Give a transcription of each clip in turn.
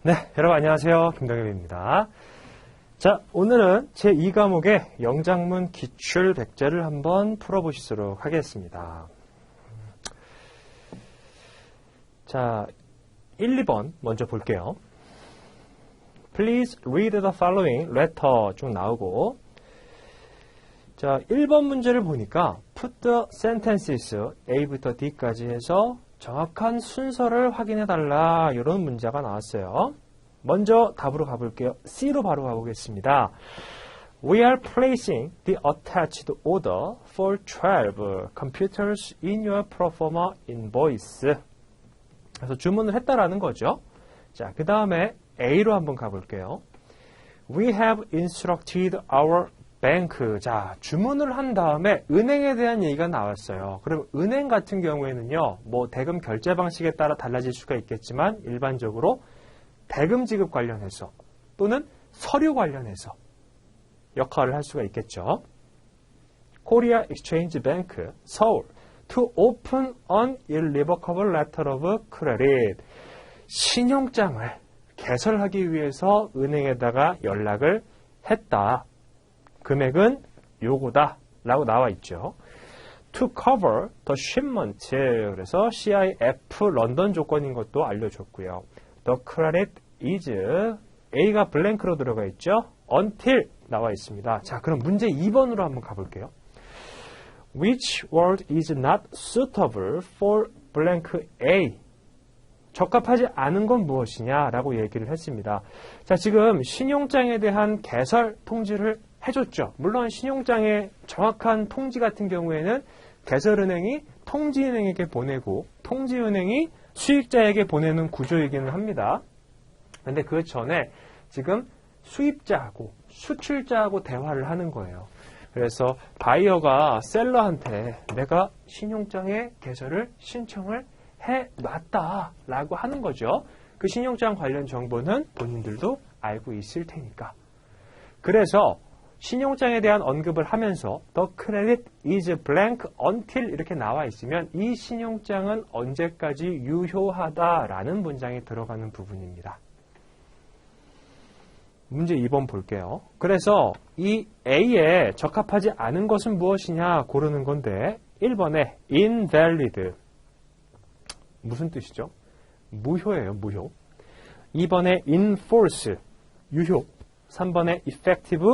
네, 여러분 안녕하세요. 김동엽입니다. 자, 오늘은 제2과목의 영작문 기출 백제를 한번 풀어보시도록 하겠습니다. 자, 1, 2번 먼저 볼게요. Please read the following letter 쭉 나오고, 자, 1번 문제를 보니까 put the sentences A부터 D까지 해서 정확한 순서를 확인해달라, 이런 문제가 나왔어요. 먼저 답으로 가볼게요. C로 바로 가보겠습니다. We are placing the attached order for 12 computers in your proforma invoice. 그래서 주문을 했다라는 거죠. 자, 그 다음에 A로 한번 가볼게요. We have instructed our bank. 자, 주문을 한 다음에 은행에 대한 얘기가 나왔어요. 그럼 은행 같은 경우에는요, 뭐 대금 결제 방식에 따라 달라질 수가 있겠지만 일반적으로 대금 지급 관련해서 또는 서류 관련해서 역할을 할 수가 있겠죠. Korea Exchange Bank, 서울, to open an irrevocable letter of credit. 신용장을 개설하기 위해서 은행에다가 연락을 했다. 금액은 요거다 라고 나와 있죠. To cover the shipment. 그래서 CIF 런던 조건인 것도 알려줬고요. The credit is A가 블랭크로 들어가 있죠. Until 나와 있습니다. 자, 그럼 문제 2번으로 한번 가볼게요. Which word is not suitable for blank A? 적합하지 않은 건 무엇이냐라고 얘기를 했습니다. 자, 지금 신용장에 대한 개설 통지를 해줬죠. 물론 신용장의 정확한 통지 같은 경우에는 개설은행이 통지은행에게 보내고 통지은행이 수익자에게 보내는 구조이기는 합니다. 근데 그 전에 지금 수입자하고 수출자하고 대화를 하는 거예요. 그래서 바이어가 셀러한테 내가 신용장의 개설을 신청을 해놨다 라고 하는 거죠. 그 신용장 관련 정보는 본인들도 알고 있을 테니까. 그래서 신용장에 대한 언급을 하면서 The credit is blank until 이렇게 나와 있으면 이 신용장은 언제까지 유효하다라는 문장이 들어가는 부분입니다. 문제 2번 볼게요. 그래서 이 A에 적합하지 않은 것은 무엇이냐 고르는 건데 1번에 invalid. 무슨 뜻이죠? 무효예요, 무효. 2번에 enforce. 유효. 3번에 effective.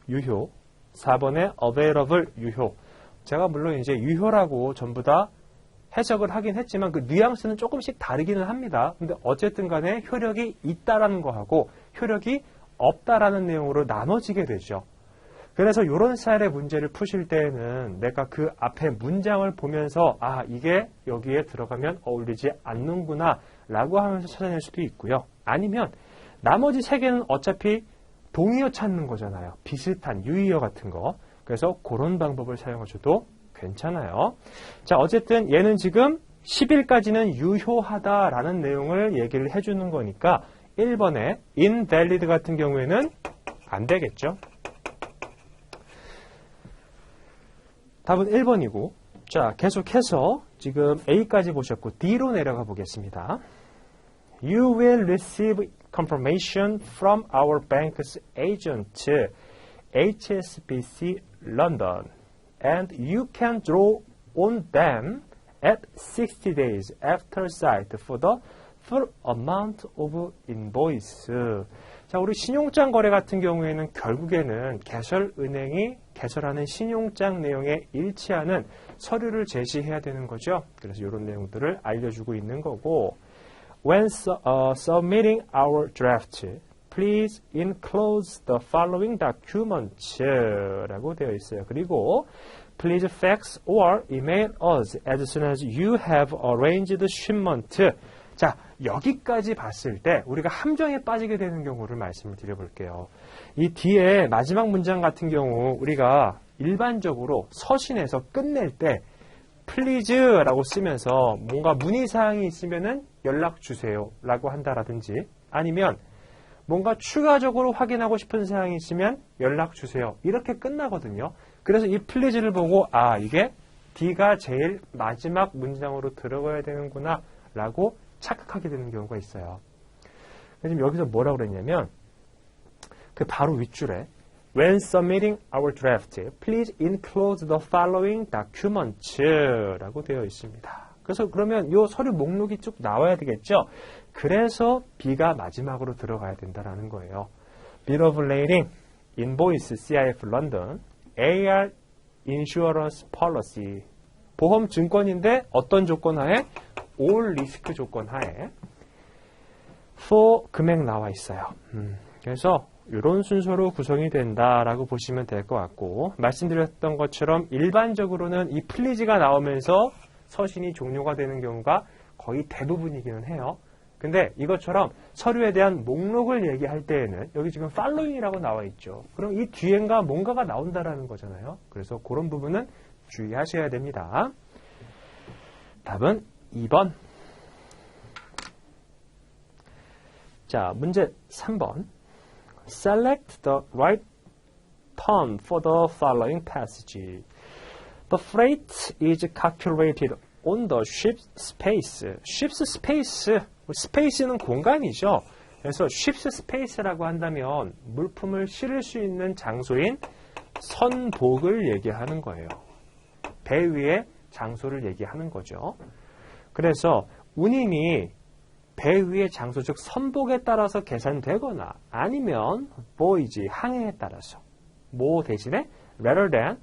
유효. 4번에 available. 유효. 제가 물론 이제 유효라고 전부 다 해석을 하긴 했지만 그 뉘앙스는 조금씩 다르기는 합니다. 근데 어쨌든 간에 효력이 있다라는 거하고 효력이 없다라는 내용으로 나눠지게 되죠. 그래서 이런 스타일의 문제를 푸실 때에는 내가 그 앞에 문장을 보면서 아, 이게 여기에 들어가면 어울리지 않는구나 라고 하면서 찾아낼 수도 있고요. 아니면 나머지 세 개는 어차피 동의어 찾는 거잖아요. 비슷한 유의어 같은 거. 그래서 그런 방법을 사용하셔도 괜찮아요. 자, 어쨌든 얘는 지금 10일까지는 유효하다라는 내용을 얘기를 해주는 거니까 1번에 invalid 같은 경우에는 안 되겠죠. 답은 1번이고, 자, 계속해서 지금 A까지 보셨고 D로 내려가 보겠습니다. You will receive confirmation from our bank's agent, HSBC London, and you can draw on them at 60 days after sight for the full amount of invoice. 자, 우리 신용장 거래 같은 경우에는 결국에는 개설은행이 개설하는 신용장 내용에 일치하는 서류를 제시해야 되는 거죠. 그래서 이런 내용들을 알려주고 있는 거고, When submitting our draft, please enclose the following documents 라고 되어 있어요. 그리고 Please fax or email us as soon as you have arranged the shipment. 자, 여기까지 봤을 때 우리가 함정에 빠지게 되는 경우를 말씀을 드려볼게요. 이 뒤에 마지막 문장 같은 경우 우리가 일반적으로 서신에서 끝낼 때 please라고 쓰면서 뭔가 문의사항이 있으면은 연락 주세요 라고 한다라든지 아니면 뭔가 추가적으로 확인하고 싶은 사항이 있으면 연락 주세요 이렇게 끝나거든요. 그래서 이 please를 보고 아, 이게 D가 제일 마지막 문장으로 들어가야 되는구나 라고 착각하게 되는 경우가 있어요. 지금 여기서 뭐라고 그랬냐면 그 바로 윗줄에 When submitting our draft, please include the following documents 라고 되어 있습니다. 그래서 그러면 이 서류 목록이 쭉 나와야 되겠죠? 그래서 B가 마지막으로 들어가야 된다는 거예요. Bill of Lading, Invoice, CIF London, AR Insurance Policy. 보험 증권인데 어떤 조건 하에? All Risk 조건 하에. For 금액 나와 있어요. 그래서 이런 순서로 구성이 된다라고 보시면 될 것 같고, 말씀드렸던 것처럼 일반적으로는 이 플리즈가 나오면서 서신이 종료가 되는 경우가 거의 대부분이기는 해요. 근데 이것처럼 서류에 대한 목록을 얘기할 때에는 여기 지금 following이라고 나와 있죠. 그럼 이 뒤엔가 뭔가가 나온다라는 거잖아요. 그래서 그런 부분은 주의하셔야 됩니다. 답은 2번. 자, 문제 3번. Select the right term for the following passage. The freight is calculated on the ship's space. ship's space. 스페이스는 공간이죠. 그래서 ship's space라고 한다면 물품을 실을 수 있는 장소인 선복을 얘기하는 거예요. 배 위의 장소를 얘기하는 거죠. 그래서 운임이 배 위의 장소, 즉 선복에 따라서 계산되거나 아니면 voyage, 항해에 따라서 뭐 대신에 rather than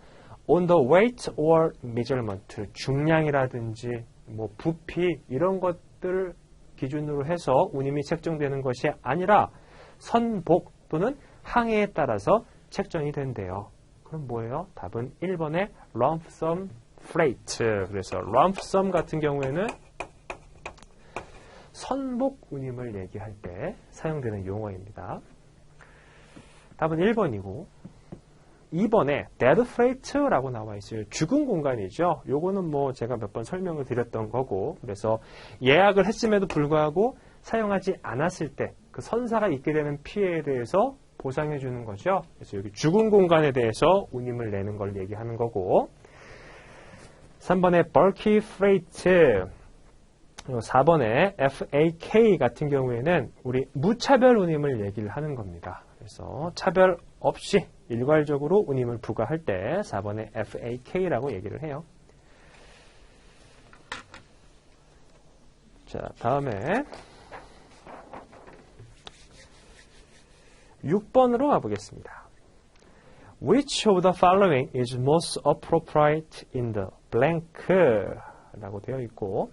on the weight or measurement, 중량이라든지 뭐 부피 이런 것들을 기준으로 해서 운임이 책정되는 것이 아니라 선복 또는 항해에 따라서 책정이 된대요. 그럼 뭐예요? 답은 1번의 lump sum freight. 그래서 lump sum 같은 경우에는 선복 운임을 얘기할 때 사용되는 용어입니다. 답은 1번이고 2번에 dead freight라고 나와 있어요. 죽은 공간이죠. 요거는 뭐 제가 몇 번 설명을 드렸던 거고, 그래서 예약을 했음에도 불구하고 사용하지 않았을 때 그 선사가 있게 되는 피해에 대해서 보상해 주는 거죠. 그래서 여기 죽은 공간에 대해서 운임을 내는 걸 얘기하는 거고, 3번에 bulky freight, 4번에 FAK 같은 경우에는 우리 무차별 운임을 얘기를 하는 겁니다. 그래서 차별 없이 일괄적으로 운임을 부과할 때 4번에 FAK라고 얘기를 해요. 자, 다음에 6번으로 가보겠습니다. Which of the following is most appropriate in the blank? 라고 되어 있고,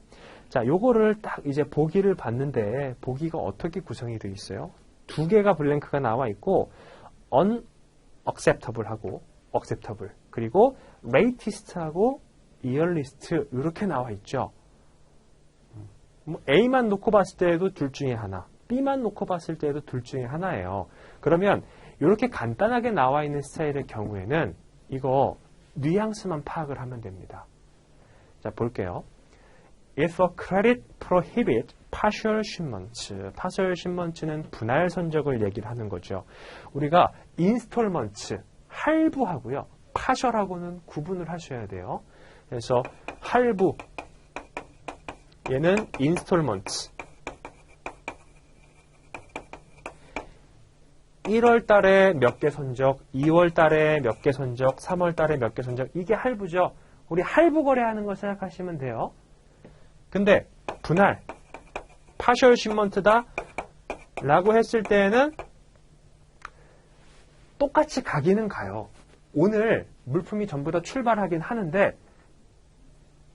자, 요거를 딱 이제 보기를 봤는데 보기가 어떻게 구성이 되어 있어요? 두 개가 블랭크가 나와 있고 unacceptable 하고 acceptable, 그리고 latest 하고 earliest 이렇게 나와 있죠. 뭐 A만 놓고 봤을 때에도 둘 중에 하나, B만 놓고 봤을 때에도 둘 중에 하나예요. 그러면 이렇게 간단하게 나와 있는 스타일의 경우에는 이거 뉘앙스만 파악을 하면 됩니다. 자, 볼게요. If a credit prohibit partial shipments, partial shipments는 분할 선적을 얘기를 하는 거죠. 우리가 installments, 할부하고요, partial하고는 구분을 하셔야 돼요. 그래서 할부, 얘는 installments. 1월 달에 몇 개 선적, 2월 달에 몇 개 선적, 3월 달에 몇 개 선적, 이게 할부죠. 우리 할부 거래하는 거 생각하시면 돼요. 근데 분할, partial shipment다 라고 했을 때에는 똑같이 가기는 가요. 오늘 물품이 전부 다 출발하긴 하는데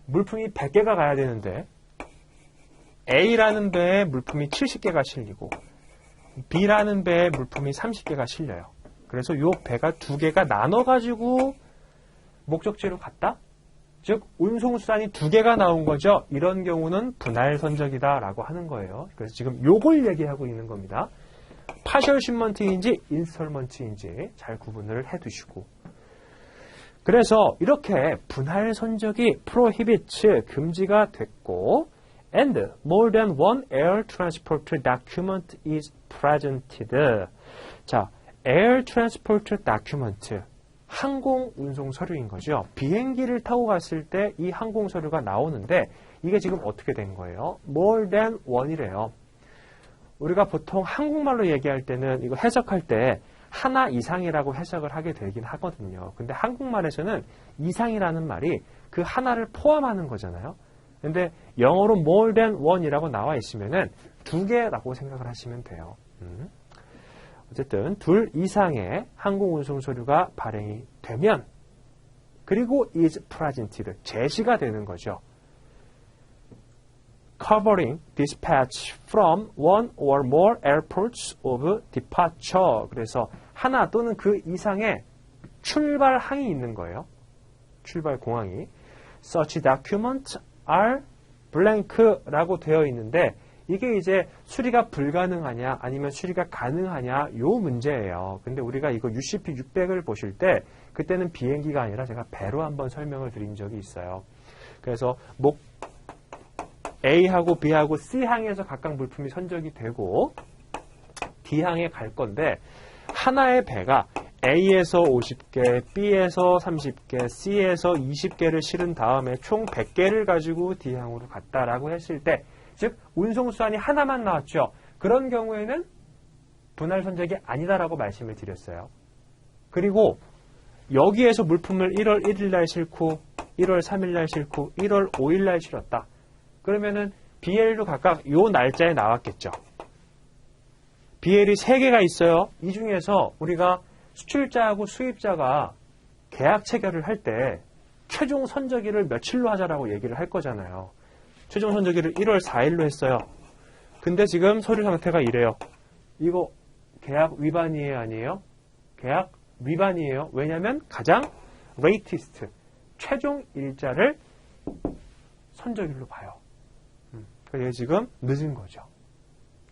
물품이 100개가 가야 되는데 A라는 배에 물품이 70개가 실리고 B라는 배에 물품이 30개가 실려요. 그래서 이 배가 두 개가 나눠가지고 목적지로 갔다? 즉 운송수단이 두 개가 나온 거죠. 이런 경우는 분할 선적이다 라고 하는 거예요. 그래서 지금 요걸 얘기하고 있는 겁니다. partial shipment인지 installment인지 잘 구분을 해두시고, 그래서 이렇게 분할 선적이 prohibit, 금지가 됐고, and more than one air transport document is presented. 자, air transport document, 항공 운송 서류인 거죠. 비행기를 타고 갔을 때 이 항공 서류가 나오는데 이게 지금 어떻게 된 거예요? more than one이래요. 우리가 보통 한국말로 얘기할 때는 이거 해석할 때 하나 이상이라고 해석을 하게 되긴 하거든요. 근데 한국말에서는 이상이라는 말이 그 하나를 포함하는 거잖아요. 근데 영어로 more than one이라고 나와 있으면은 두 개라고 생각을 하시면 돼요. 어쨌든 둘 이상의 항공운송서류가 발행이 되면 그리고 is presented, 제시가 되는 거죠. covering dispatch from one or more airports of departure. 그래서 하나 또는 그 이상의 출발항이 있는 거예요. 출발 공항이. Such documents are blank라고 되어 있는데 이게 이제 수리가 불가능하냐 아니면 수리가 가능하냐 요 문제예요. 근데 우리가 이거 UCP 600을 보실 때 그때는 비행기가 아니라 제가 배로 한번 설명을 드린 적이 있어요. 그래서 목 A하고 B하고 C항에서 각각 물품이 선적이 되고 D항에 갈 건데 하나의 배가 A에서 50개, B에서 30개, C에서 20개를 실은 다음에 총 100개를 가지고 D항으로 갔다라고 했을 때 즉 운송수단이 하나만 나왔죠. 그런 경우에는 분할 선적이 아니다라고 말씀을 드렸어요. 그리고 여기에서 물품을 1월 1일 날 싣고 1월 3일 날 싣고 1월 5일 날 실었다. 그러면은 BL도 각각 요 날짜에 나왔겠죠. BL이 3개가 있어요. 이 중에서 우리가 수출자하고 수입자가 계약 체결을 할 때 최종 선적일을 며칠로 하자라고 얘기를 할 거잖아요. 최종 선적일을 1월 4일로 했어요. 근데 지금 서류 상태가 이래요. 이거 계약 위반이에요, 아니에요? 계약 위반이에요. 왜냐하면 가장 레이티스트, 최종 일자를 선적일로 봐요. 그게 지금 늦은 거죠.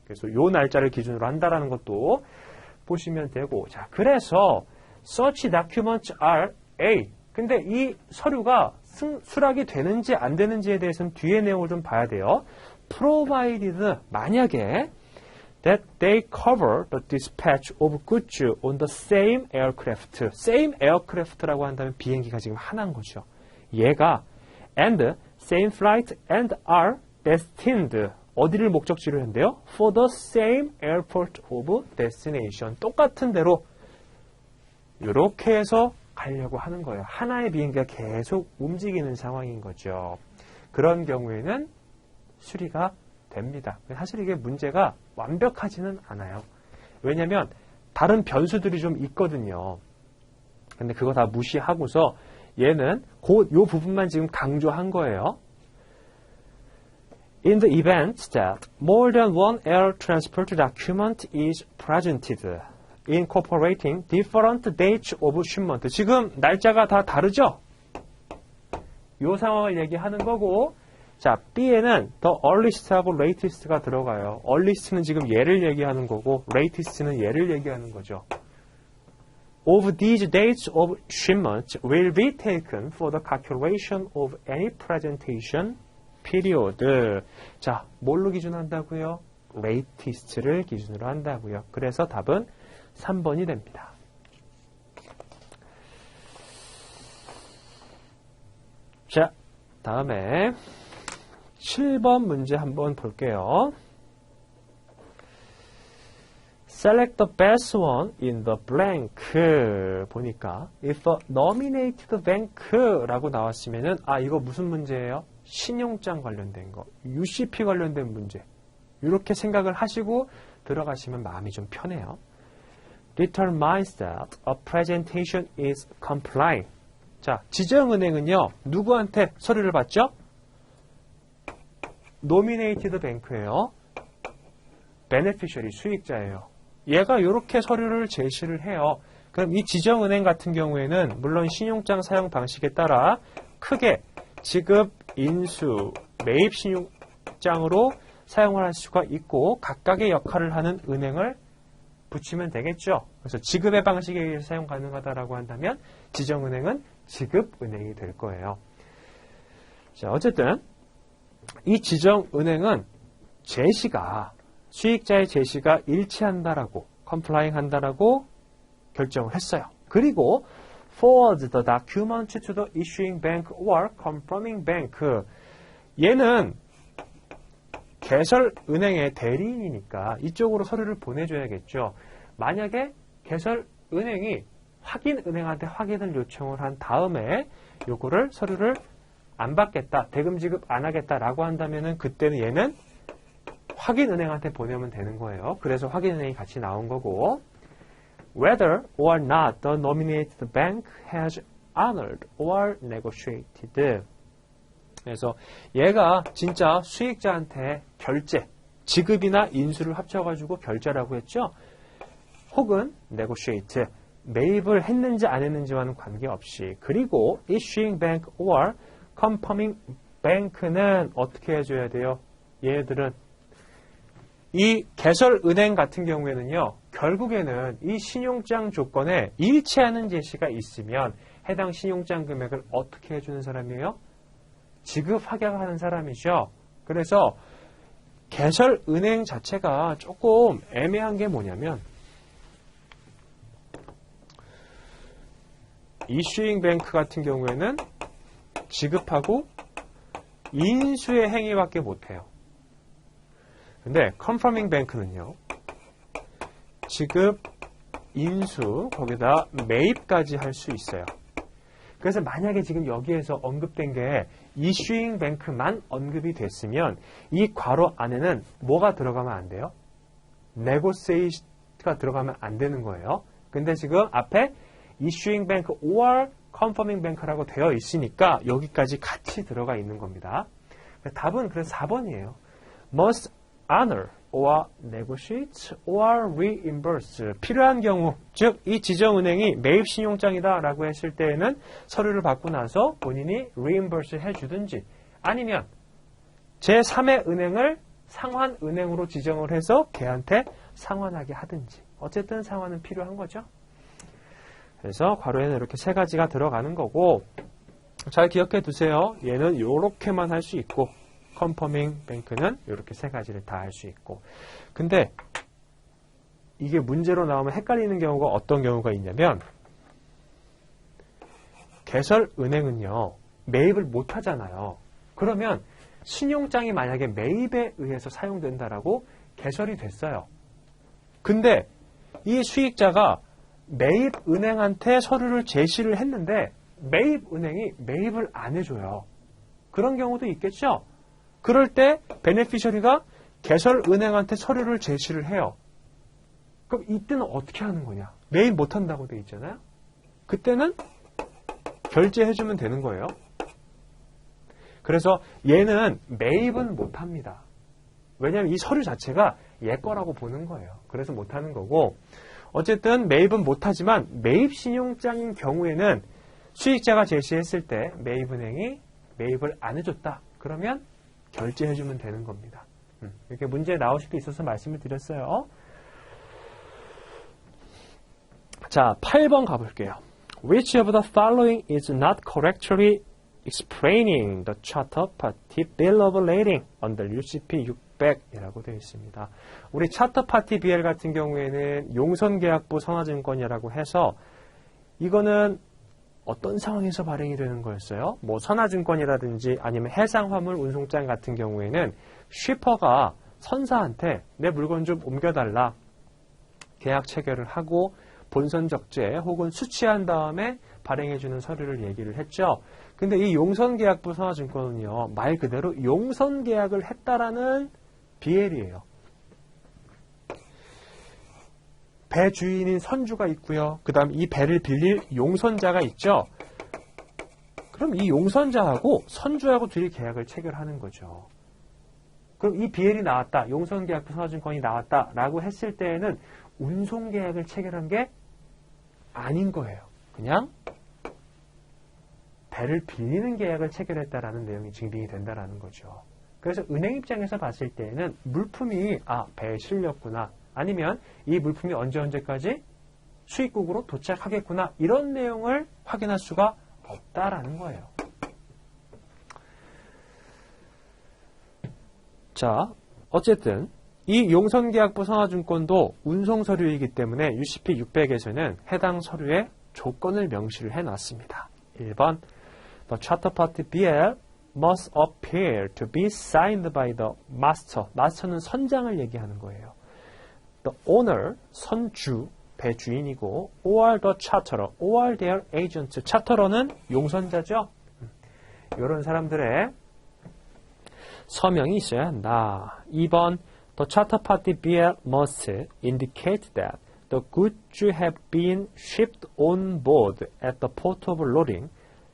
그래서 요 날짜를 기준으로 한다라는 것도 보시면 되고, 자, 그래서 such documents are A. 근데 이 서류가 수락이 되는지 안 되는지에 대해서는 뒤에 내용을 좀 봐야 돼요. provided 만약에 that they cover the dispatch of goods on the same aircraft. same aircraft라고 한다면 비행기가 지금 하나인 거죠. 얘가 and same flight and are destined. 어디를 목적지로 했는데요? For the same airport of destination. 똑같은 데로 이렇게 해서 가려고 하는 거예요. 하나의 비행기가 계속 움직이는 상황인 거죠. 그런 경우에는 수리가 됩니다. 사실 이게 문제가 완벽하지는 않아요. 왜냐하면 다른 변수들이 좀 있거든요. 근데 그거 다 무시하고서 얘는 곧 요 부분만 지금 강조한 거예요. In the event that more than one air transport document is presented, incorporating different dates of shipment. 지금 날짜가 다 다르죠? 이 상황을 얘기하는 거고, 자, B에는 the earliest하고 latest가 들어가요. earliest는 지금 얘를 얘기하는 거고, latest는 얘를 얘기하는 거죠. Of these dates of shipment will be taken for the calculation of any presentation period. 자, 뭘로 기준한다고요? latest를 기준으로 한다고요. 그래서 답은 3번이 됩니다. 자, 다음에 7번 문제 한번 볼게요. Select the best one in the blank. 보니까 if a nominated bank라고 나왔으면은 이거 무슨 문제예요? 신용장 관련된 거, UCP 관련된 문제. 이렇게 생각을 하시고 들어가시면 마음이 좀 편해요. Determines that a presentation is complying. 자, 지정은행은요, 누구한테 서류를 받죠? Nominated bank예요. Beneficiary, 수익자예요. 얘가 이렇게 서류를 제시를 해요. 그럼 이 지정은행 같은 경우에는 물론 신용장 사용 방식에 따라 크게 지급, 인수, 매입 신용장으로 사용을 할 수가 있고 각각의 역할을 하는 은행을 붙이면 되겠죠. 그래서 지급의 방식에 의해서 사용 가능하다라고 한다면 지정은행은 지급은행이 될 거예요. 자, 어쨌든 이 지정은행은 제시가 수익자의 제시가 일치한다라고 컴플라잉 한다라고 결정을 했어요. 그리고 forward the document to the issuing bank or confirming bank. 얘는 개설은행의 대리인이니까 이쪽으로 서류를 보내줘야겠죠. 만약에 개설은행이 확인은행한테 확인을 요청을 한 다음에 요거를 서류를 안 받겠다, 대금 지급 안 하겠다라고 한다면은 그때는 얘는 확인은행한테 보내면 되는 거예요. 그래서 확인은행이 같이 나온 거고, whether or not the nominated bank has honored or negotiated. 그래서 얘가 진짜 수익자한테 결제, 지급이나 인수를 합쳐가지고 결제라고 했죠. 혹은 negotiate, 매입을 했는지 안 했는지와는 관계없이. 그리고 issuing bank or confirming bank는 어떻게 해줘야 돼요? 얘들은 이 개설은행 같은 경우에는요, 결국에는 이 신용장 조건에 일치하는 제시가 있으면 해당 신용장 금액을 어떻게 해주는 사람이에요? 지급 확약하는 사람이죠. 그래서 개설은행 자체가 조금 애매한 게 뭐냐면 이슈잉 뱅크 같은 경우에는 지급하고 인수의 행위밖에 못해요. 근데 컨퍼밍 뱅크는요, 지급, 인수, 거기다 매입까지 할 수 있어요. 그래서 만약에 지금 여기에서 언급된 게 이슈잉 뱅크만 언급이 됐으면 이 괄호 안에는 뭐가 들어가면 안 돼요? negotiate가 들어가면 안 되는 거예요. 근데 지금 앞에 issuing bank or confirming bank라고 되어 있으니까 여기까지 같이 들어가 있는 겁니다. 답은 그래서 4번이에요. must honor or negotiate or reimburse. 필요한 경우, 즉 이 지정은행이 매입 신용장이다 라고 했을 때에는 서류를 받고 나서 본인이 reimburse 해주든지, 아니면 제3의 은행을 상환은행으로 지정을 해서 걔한테 상환하게 하든지, 어쨌든 상환은 필요한 거죠. 그래서 괄호에는 이렇게 세 가지가 들어가는 거고, 잘 기억해 두세요. 얘는 이렇게만 할 수 있고, 컨퍼밍 뱅크는 이렇게 세 가지를 다 할 수 있고. 근데 이게 문제로 나오면 헷갈리는 경우가 어떤 경우가 있냐면, 개설은행은요, 매입을 못 하잖아요. 그러면 신용장이 만약에 매입에 의해서 사용된다라고 개설이 됐어요. 근데 이 수익자가 매입은행한테 서류를 제시를 했는데 매입은행이 매입을 안 해줘요. 그런 경우도 있겠죠? 그럴 때 베네피셔리가 개설은행한테 서류를 제시를 해요. 그럼 이때는 어떻게 하는 거냐? 매입 못한다고 돼 있잖아요. 그때는 결제해주면 되는 거예요. 그래서 얘는 매입은 못합니다. 왜냐하면 이 서류 자체가 얘 거라고 보는 거예요. 그래서 못하는 거고, 어쨌든 매입은 못하지만 매입 신용장인 경우에는 수익자가 제시했을 때 매입은행이 매입을 안 해줬다. 그러면 결제해주면 되는 겁니다. 이렇게 문제 나올 수도 있어서 말씀을 드렸어요. 자, 8번 가볼게요. Which of the following is not correctly explaining the charter party bill of lading under UCP 600이라고 되어 있습니다. 우리 차터 파티 BL 같은 경우에는 용선계약부 선화증권이라고 해서 이거는 어떤 상황에서 발행이 되는 거였어요? 뭐 선화증권이라든지 아니면 해상화물 운송장 같은 경우에는 쉬퍼가 선사한테 내 물건 좀 옮겨달라 계약 체결을 하고 본선 적재 혹은 수취한 다음에 발행해주는 서류를 얘기를 했죠. 근데 이 용선계약부 선화증권은요, 말 그대로 용선계약을 했다라는 BL이에요. 배 주인인 선주가 있고요. 그 다음 이 배를 빌릴 용선자가 있죠. 그럼 이 용선자하고 선주하고 둘이 계약을 체결하는 거죠. 그럼 이 BL이 나왔다, 용선계약부 선화증권이 나왔다라고 했을 때에는 운송계약을 체결한 게 아닌 거예요. 그냥 배를 빌리는 계약을 체결했다라는 내용이 증빙이 된다라는 거죠. 그래서 은행 입장에서 봤을 때에는 물품이 배에 실렸구나, 아니면 이 물품이 언제까지 수입국으로 도착하겠구나, 이런 내용을 확인할 수가 없다라는 거예요. 자, 어쨌든 이 용선계약부 선화증권도 운송서류이기 때문에 UCP 600에서는 해당 서류의 조건을 명시를 해놨습니다. 1번 The charter party BL must appear to be signed by the master. 마스터는 선장을 얘기하는 거예요. The owner, 선주, 배주인이고 or the charterer, or their agent. charterer는 용선자죠. 이런 사람들의 서명이 있어야 한다. 2번 The charter party bearer must indicate that the goods have been shipped on board at the port of loading,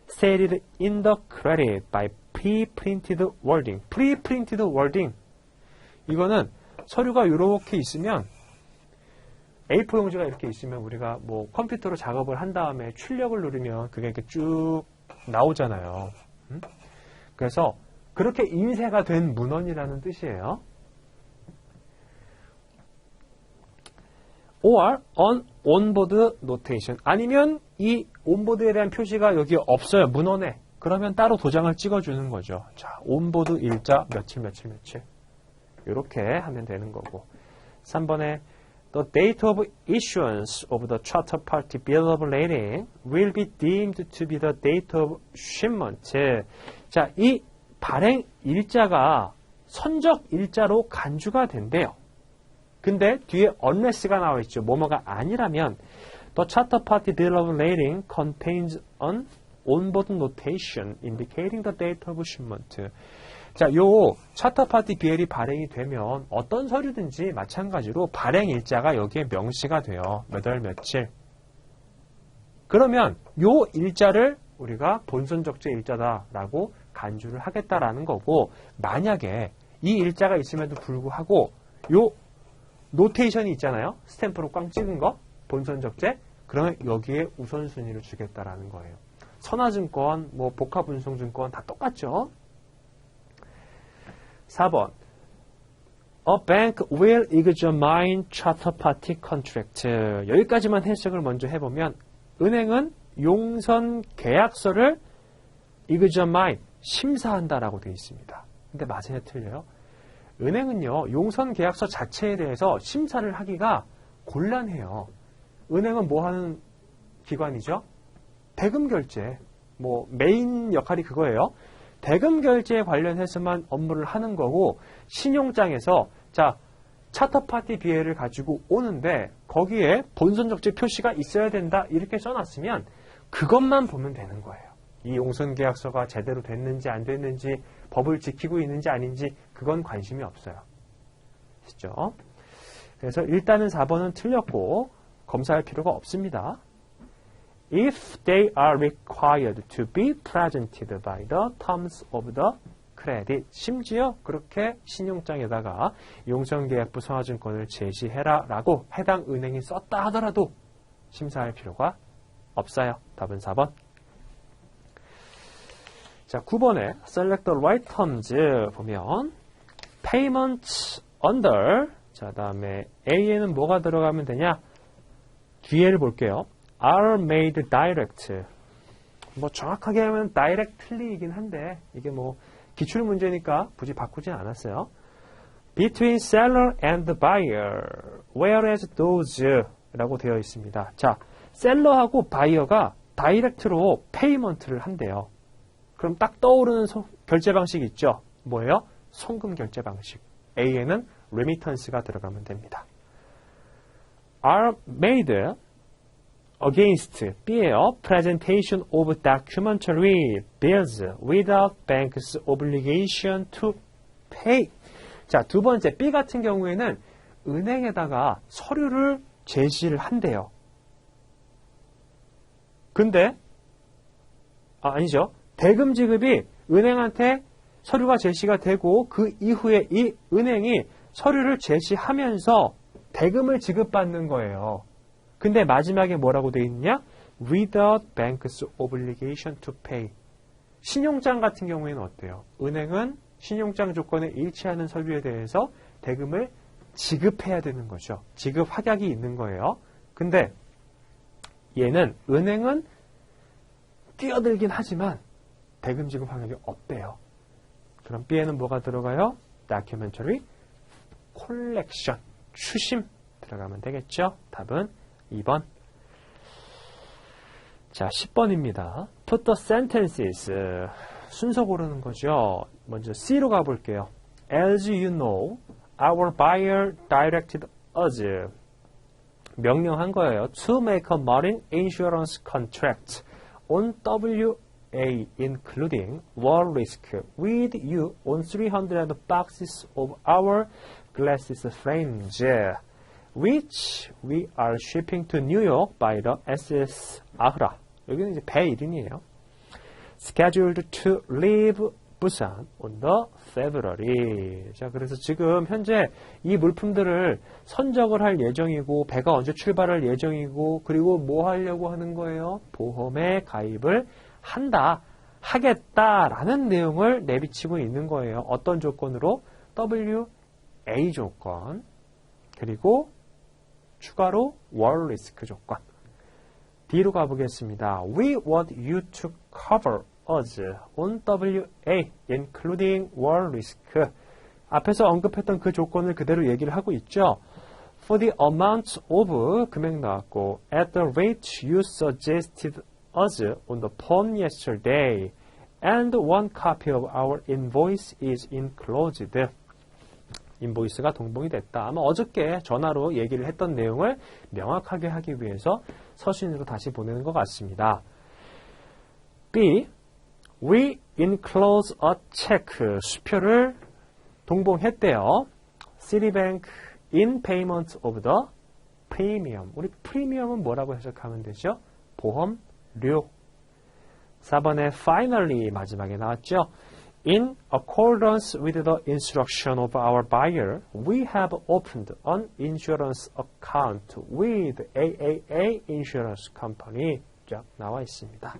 stated in the credit by pre-printed wording. pre-printed wording. 이거는 서류가 이렇게 있으면 A4 용지가 이렇게 있으면 우리가 뭐 컴퓨터로 작업을 한 다음에 출력을 누르면 그게 이렇게 쭉 나오잖아요. 그래서 그렇게 인쇄가 된 문헌이라는 뜻이에요. or on onboard notation. 아니면 이 온보드에 대한 표시가 여기 없어요. 문헌에. 그러면 따로 도장을 찍어주는 거죠. 자, 온보드 일자 며칠 며칠 며칠. 이렇게 하면 되는 거고. 3번에 The date of issuance of the charter party bill of lading will be deemed to be the date of shipment. 자, 이 발행 일자가 선적 일자로 간주가 된대요. 근데 뒤에 unless가 나와 있죠. 뭐뭐가 아니라면 The charter party bill of lading contains an onboard notation indicating the date of shipment. 자, 요 차터 파티 BL이 발행이 되면 어떤 서류든지 마찬가지로 발행 일자가 여기에 명시가 돼요. 몇 월 며칠. 그러면 요 일자를 우리가 본선적재 일자다라고 간주를 하겠다라는 거고, 만약에 이 일자가 있음에도 불구하고 요 노테이션이 있잖아요. 스탬프로 꽝 찍은 거, 본선적재. 그러면 여기에 우선순위를 주겠다라는 거예요. 선화증권, 뭐 복합운송증권 다 똑같죠. 4번. A bank will examine charter party contract. 여기까지만 해석을 먼저 해보면 은행은 용선 계약서를 examine, 심사한다라고 되어 있습니다. 근데 맞아요, 틀려요? 은행은요, 용선 계약서 자체에 대해서 심사를 하기가 곤란해요. 은행은 뭐 하는 기관이죠? 대금 결제. 뭐 메인 역할이 그거예요. 대금 결제에 관련해서만 업무를 하는 거고, 신용장에서 자 차터 파티 비해를 가지고 오는데 거기에 본선적재 표시가 있어야 된다 이렇게 써놨으면 그것만 보면 되는 거예요. 이 용선계약서가 제대로 됐는지 안 됐는지, 법을 지키고 있는지 아닌지 그건 관심이 없어요. 아시죠? 그래서 일단은 4번은 틀렸고 검사할 필요가 없습니다. If they are required to be presented by the terms of the credit. 심지어 그렇게 신용장에다가 용선계약부 선화증권을 제시해라 라고 해당 은행이 썼다 하더라도 심사할 필요가 없어요. 답은 4번. 자, 9번에 select the right terms 보면 payment under, 자 다음에 A에는 뭐가 들어가면 되냐? 뒤에를 볼게요. are made direct. 뭐 정확하게 하면 directly이긴 한데 이게 뭐 기출 문제니까 굳이 바꾸진 않았어요. between seller and buyer, whereas those 라고 되어 있습니다. 자, 셀러하고 바이어가 다이렉트로 페이먼트를 한대요. 그럼 딱 떠오르는 결제 방식이 있죠. 뭐예요? 송금 결제 방식. A에는 remittance가 들어가면 됩니다. are made against B에요. presentation of documentary bills without bank's obligation to pay. 자, 두 번째 B 같은 경우에는 은행에다가 서류를 제시를 한대요. 근데 아니죠. 대금 지급이 은행한테 서류가 제시가 되고 그 이후에 이 은행이 서류를 제시하면서 대금을 지급받는 거예요. 근데 마지막에 뭐라고 되어 있느냐? Without bank's obligation to pay. 신용장 같은 경우에는 어때요? 은행은 신용장 조건에 일치하는 서류에 대해서 대금을 지급해야 되는 거죠. 지급 확약이 있는 거예요. 근데 얘는 은행은 뛰어들긴 하지만 대금 지급 확약이 없대요. 그럼 B에는 뭐가 들어가요? Documentary collection, 추심 들어가면 되겠죠? 답은 2번. 자, 10번입니다. Put the sentences. 순서 고르는 거죠. 먼저 C로 가볼게요. As you know, our buyer directed us. 명령한 거예요. To make a marine insurance contract on WA including war risk with you on 300 boxes of our glasses frames, which we are shipping to New York by the SS 아흐라. 여기는 이제 배 이름이에요. Scheduled to leave Busan on the February. 자, 그래서 지금 현재 이 물품들을 선적을 할 예정이고, 배가 언제 출발할 예정이고, 그리고 뭐 하려고 하는 거예요? 보험에 가입을 하겠다라는 내용을 내비치고 있는 거예요. 어떤 조건으로? WA 조건, 그리고 추가로 War Risk 조건. D로 가보겠습니다. We want you to cover us on WA, including war risk. 앞에서 언급했던 그 조건을 그대로 얘기를 하고 있죠. For the amount of 금액 나왔고, at the rate you suggested us on the phone yesterday, and one copy of our invoice is enclosed. 인보이스가 동봉이 됐다. 아마 어저께 전화로 얘기를 했던 내용을 명확하게 하기 위해서 서신으로 다시 보내는 것 같습니다. B. We enclose a check. 수표를 동봉했대요. Citibank in payment of the premium. 우리 프리미엄은 뭐라고 해석하면 되죠? 보험료. 4번에 finally 마지막에 나왔죠. In accordance with the instruction of our buyer, we have opened an insurance account with AAA Insurance Company. 쫙 나와 있습니다.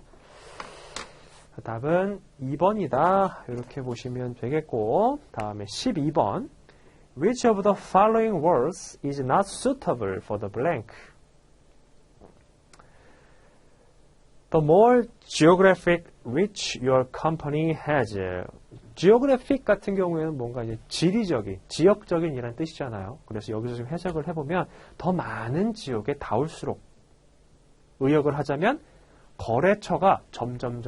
답은 2번이다. 이렇게 보시면 되겠고, 다음에 12번. Which of the following words is not suitable for the blank? The more geographic reach your company has. geographic 같은 경우에는 뭔가 이제 지리적인, 지역적인 이라는 뜻이잖아요. 그래서 여기서 좀 해석을 해보면 더 많은 지역에 닿을수록 의역을 하자면 거래처가 점점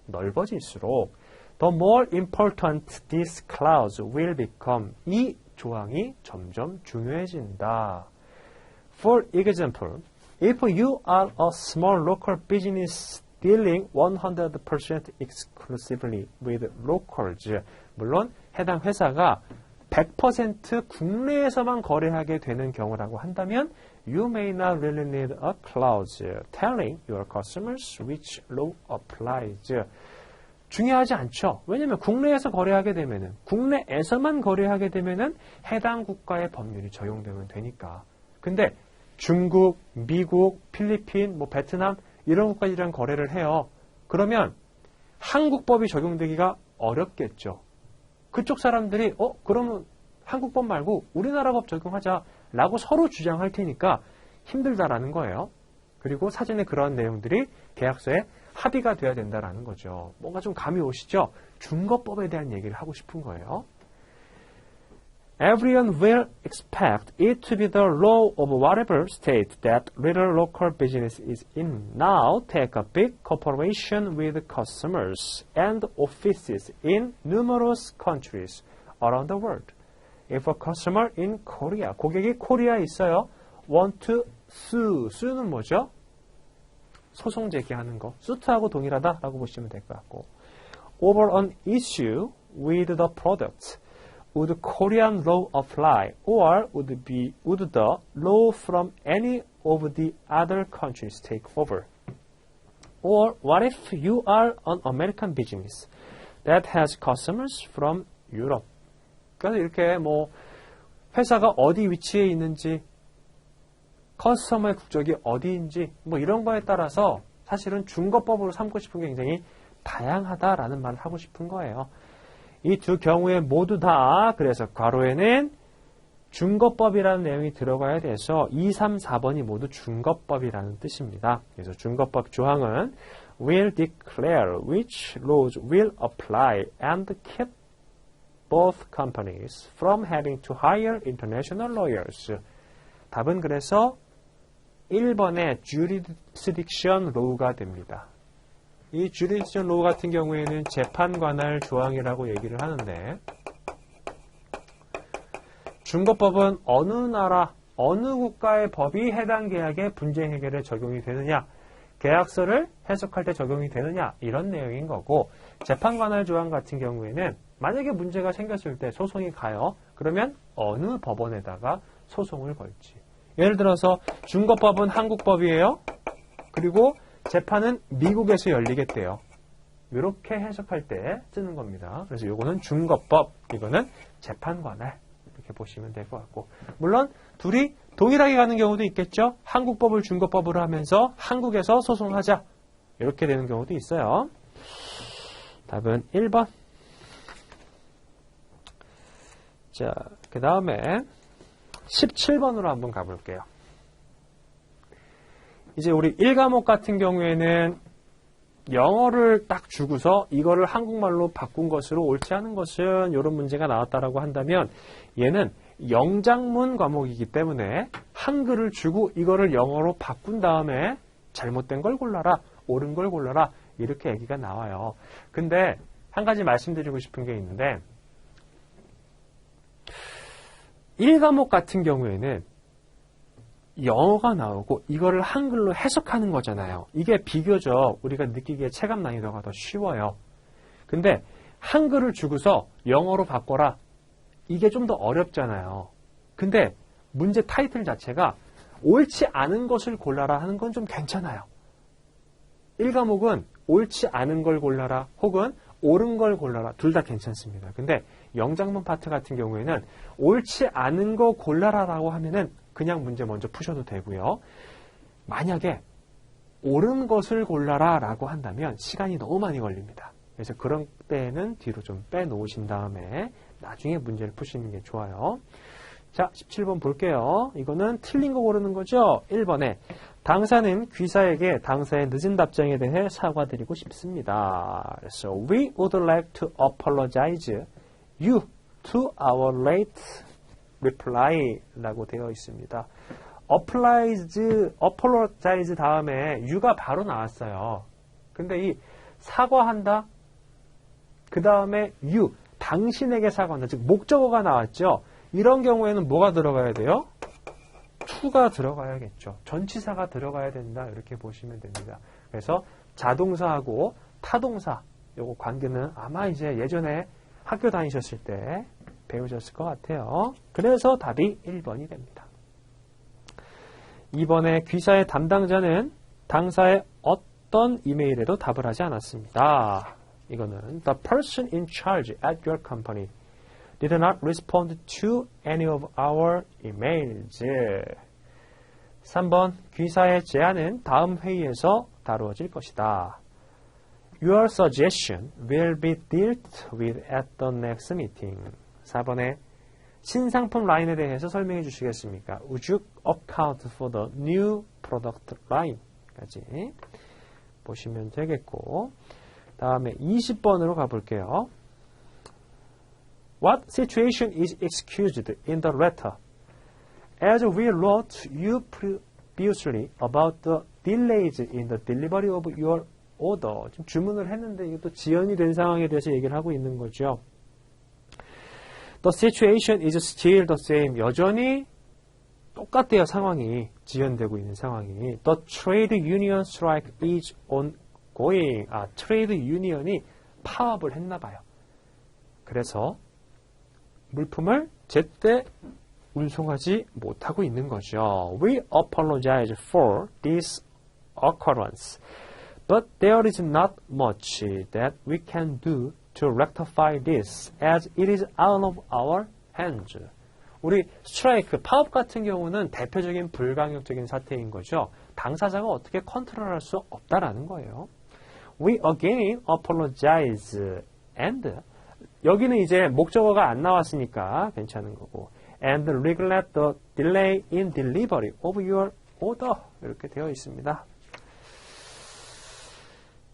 넓어질수록 the more important these clouds will become. 이 조항이 점점 중요해진다. For example, if you are a small local business dealing 100% exclusively with locals, 물론 해당 회사가 100% 국내에서만 거래하게 되는 경우라고 한다면 you may not really need a clause telling your customers which law applies. 중요하지 않죠. 왜냐하면 국내에서 거래하게 되면은, 국내에서만 거래하게 되면은 해당 국가의 법률이 적용되면 되니까. 근데 중국, 미국, 필리핀, 뭐 베트남 이런 국가들이랑 거래를 해요. 그러면 한국법이 적용되기가 어렵겠죠. 그쪽 사람들이 그러면 한국법 말고 우리나라 법 적용하자라고 서로 주장할 테니까 힘들다라는 거예요. 그리고 사전에 그러한 내용들이 계약서에 합의가 돼야 된다라는 거죠. 뭔가 좀 감이 오시죠? 중거법에 대한 얘기를 하고 싶은 거예요. Everyone will expect it to be the law of whatever state that little local business is in. Now take a big corporation with customers and offices in numerous countries around the world. If a customer in Korea, 고객이 코리아에 있어요. want to sue. sue는 뭐죠? 소송 제기하는 거. suit하고 동일하다라고 보시면 될 것 같고. Over an issue with the product. Would Korean law apply, or would the law from any of the other countries take over? Or what if you are an American business that has customers from Europe? 그래서 이렇게 뭐 회사가 어디 위치에 있는지, 커스터머의 국적이 어디인지 뭐 이런 거에 따라서 사실은 중거법으로 삼고 싶은 게 굉장히 다양하다라는 말을 하고 싶은 거예요. 이 두 경우에 모두 다 그래서 괄호에는 중거법이라는 내용이 들어가야 돼서 2, 3, 4번이 모두 중거법이라는 뜻입니다. 그래서 중거법 조항은 will declare which laws will apply and keep both companies from having to hire international lawyers. 답은 그래서 1번의 jurisdiction law가 됩니다. 이 jurisdiction law 같은 경우에는 재판 관할 조항이라고 얘기를 하는데 중거법은 어느 나라, 어느 국가의 법이 해당 계약의 분쟁 해결에 적용이 되느냐, 계약서를 해석할 때 적용이 되느냐 이런 내용인 거고 재판 관할 조항 같은 경우에는 만약에 문제가 생겼을 때 소송이 가요. 그러면 어느 법원에다가 소송을 걸지. 예를 들어서 중거법은 한국법이에요. 그리고 재판은 미국에서 열리겠대요. 이렇게 해석할 때 쓰는 겁니다. 그래서 이거는 중거법, 이거는 재판 관할 이렇게 보시면 될 것 같고 물론 둘이 동일하게 가는 경우도 있겠죠. 한국법을 중거법으로 하면서 한국에서 소송하자 이렇게 되는 경우도 있어요. 답은 1번. 자, 그 다음에 17번으로 한번 가볼게요. 이제 우리 1과목 같은 경우에는 영어를 딱 주고서 이거를 한국말로 바꾼 것으로 옳지 않은 것은 이런 문제가 나왔다라고 한다면 얘는 영작문 과목이기 때문에 한글을 주고 이거를 영어로 바꾼 다음에 잘못된 걸 골라라, 옳은 걸 골라라 이렇게 얘기가 나와요. 근데 한 가지 말씀드리고 싶은 게 있는데 1과목 같은 경우에는 영어가 나오고 이거를 한글로 해석하는 거잖아요. 이게 비교적 우리가 느끼기에 체감 난이도가 더 쉬워요. 근데 한글을 주고서 영어로 바꿔라. 이게 좀 더 어렵잖아요. 근데 문제 타이틀 자체가 옳지 않은 것을 골라라 하는 건 좀 괜찮아요. 1과목은 옳지 않은 걸 골라라 혹은 옳은 걸 골라라 둘 다 괜찮습니다. 근데 영작문 파트 같은 경우에는 옳지 않은 거 골라라라고 하면은 그냥 문제 먼저 푸셔도 되고요. 만약에 옳은 것을 골라라 라고 한다면 시간이 너무 많이 걸립니다. 그래서 그런 때는 뒤로 좀 빼놓으신 다음에 나중에 문제를 푸시는 게 좋아요. 자, 17번 볼게요. 이거는 틀린 거 고르는 거죠. 1번에 당사는 귀사에게 당사의 늦은 답장에 대해 사과드리고 싶습니다. 그래서 we would like to apologize you to our late reply 라고 되어 있습니다. apologize 다음에 you가 바로 나왔어요. 근데 이 사과한다 그 다음에 you 당신에게 사과한다 즉 목적어가 나왔죠. 이런 경우에는 뭐가 들어가야 돼요? to가 들어가야겠죠. 전치사가 들어가야 된다 이렇게 보시면 됩니다. 그래서 자동사하고 타동사 요거 관계는 아마 이제 예전에 학교 다니셨을 때 배우셨을 것 같아요. 그래서 답이 1번이 됩니다. 2번에 귀사의 담당자는 당사의 어떤 이메일에도 답을 하지 않았습니다. 이거는 The person in charge at your company did not respond to any of our emails. 3번 귀사의 제안은 다음 회의에서 다루어질 것이다. Your suggestion will be dealt with at the next meeting. 4번에 신상품 라인에 대해서 설명해 주시겠습니까? Would you account for the new product line? 까지 보시면 되겠고 다음에 20번으로 가볼게요. What situation is excused in the letter? As we wrote you previously about the delays in the delivery of your order. 지금 주문을 했는데 이게 또 지연이 된 상황에 대해서 얘기를 하고 있는 거죠. The situation is still the same. 여전히 똑같대요. 상황이 지연되고 있는 상황이. The trade union strike is ongoing. 트레이드 유니언이 파업을 했나 봐요. 그래서 물품을 제때 운송하지 못하고 있는 거죠. We apologize for this occurrence. But there is not much that we can do to rectify this as it is out of our hands. 우리 스트라이크, 파업 같은 경우는 대표적인 불강력적인 사태인 거죠. 당사자가 어떻게 컨트롤할 수 없다라는 거예요. We again apologize and 여기는 이제 목적어가 안 나왔으니까 괜찮은 거고 and regret the delay in delivery of your order 이렇게 되어 있습니다.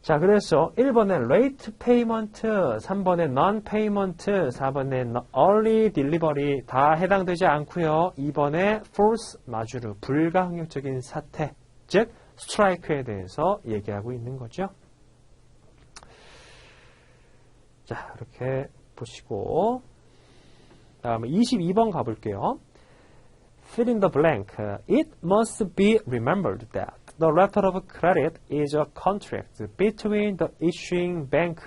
자, 그래서 1번에 late payment, 3번에 non-payment, 4번에 early delivery 다 해당되지 않고요. 2번에 force majeure, 불가항력적인 사태, 즉 스트라이크에 대해서 얘기하고 있는 거죠. 자, 이렇게 보시고 다음에 22번 가볼게요. Fill in the blank. It must be remembered that the letter of credit is a contract between the issuing bank.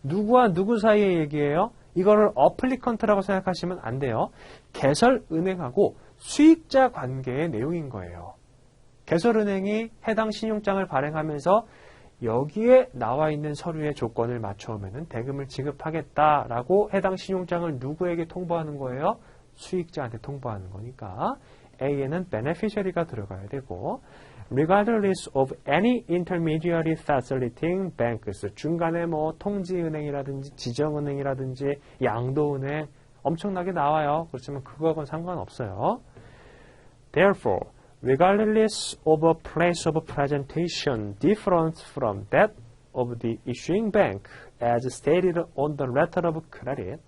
누구와 누구 사이의 얘기예요? 이거를 어플리컨트라고 생각하시면 안 돼요. 개설은행하고 수익자 관계의 내용인 거예요. 개설은행이 해당 신용장을 발행하면서 여기에 나와 있는 서류의 조건을 맞춰오면 대금을 지급하겠다라고 해당 신용장을 누구에게 통보하는 거예요? 수익자한테 통보하는 거니까 A에는 beneficiary가 들어가야 되고 regardless of any intermediary facilitating banks 중간에 뭐 통지은행이라든지 지정은행이라든지 양도은행 엄청나게 나와요. 그렇지만 그거하고는 상관없어요. Therefore, regardless of a place of presentation different from that of the issuing bank as stated on the letter of credit,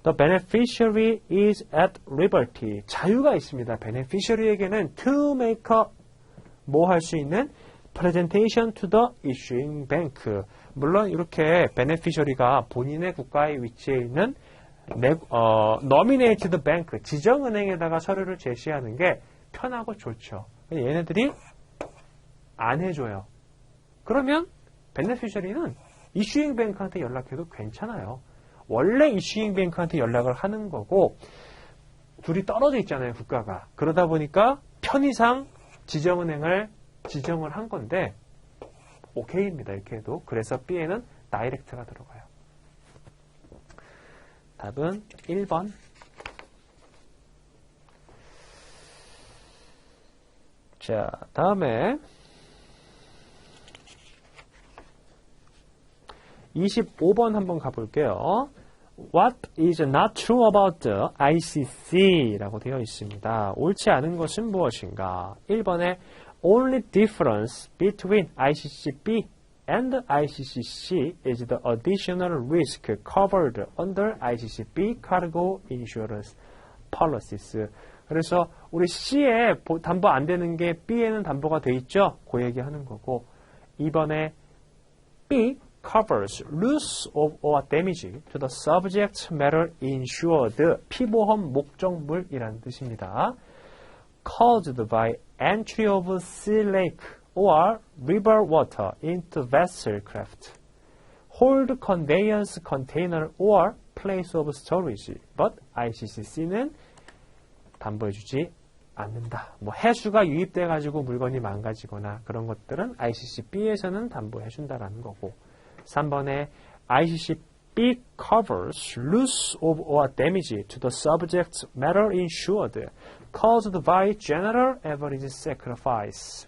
the beneficiary is at liberty. 자유가 있습니다. beneficiary에게는 to make a 뭐 할 수 있는 presentation to the issuing bank. 물론 이렇게 beneficiary가 본인의 국가에 위치해 있는 nominated bank, 지정은행에다가 서류를 제시하는 게 편하고 좋죠. 얘네들이 안 해줘요. 그러면 beneficiary는 issuing bank한테 연락해도 괜찮아요. 원래 issuing bank한테 연락을 하는 거고 둘이 떨어져 있잖아요, 국가가. 그러다 보니까 편의상 지정은행을 지정을 한 건데 오케이입니다, 이렇게 해도. 그래서 B에는 다이렉트가 들어가요. 답은 1번. 자, 다음에 25번 한번 가볼게요. What is not true about the ICC? 라고 되어 있습니다. 옳지 않은 것은 무엇인가? 1번에 Only difference between ICC-B and ICC-C is the additional risk covered under ICC-B cargo insurance policies. 그래서 우리 C에 담보 안 되는 게 B에는 담보가 돼 있죠? 그 얘기 하는 거고 2번에 B covers loss of or damage to the subject matter insured. 피보험 목적물이라는 뜻입니다. Caused by entry of sea lake or river water into vessel craft. Hold conveyance container or place of storage. But ICCC는 담보해주지 않는다. 뭐 해수가 유입돼가지고 물건이 망가지거나 그런 것들은 ICC-B에서는 담보해준다라는 거고 3번에 ICC-B covers loss of or damage to the subject matter insured caused by general average sacrifice.